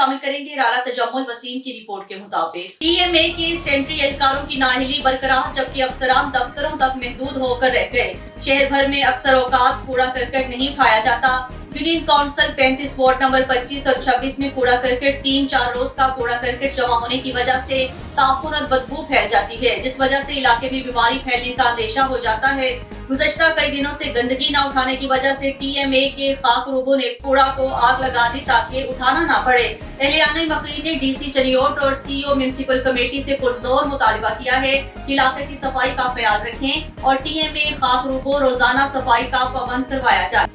शामिल करेंगे राना तजम्मुल वसीम की रिपोर्ट के मुताबिक टीएमए के सेंट्री एहलकारों की नाअहली बरकरार, जबकि अफसरान दफ्तरों तक महदूद होकर रह गए। शहर भर में अक्सर औकात कूड़ा करकट नहीं उठाया जाता। यूनियन काउंसिल 35 वार्ड नंबर 25 और 26 में कूड़ा करकट 3-4 रोज का कूड़ा करकट जमा होने की वजह से ताफुरत बदबू फैल जाती है, जिस वजह से इलाके में बीमारी फैलने का अंदेशा हो जाता है। गुज़श्ता कई दिनों से गंदगी न उठाने की वजह से टीएमए के खाकरूबों ने कूड़ा को आग लगा दी ताकि उठाना ना पड़े। एहलियाने मकीन ने डीसी चनियोट और सीईओ म्युनिसिपल कमेटी से पुरजोर मुतालिबा किया है कि इलाके की सफाई का ख्याल रखें और टीएमए खाकरूबों रोजाना सफाई का पाबंद करवाया जाए।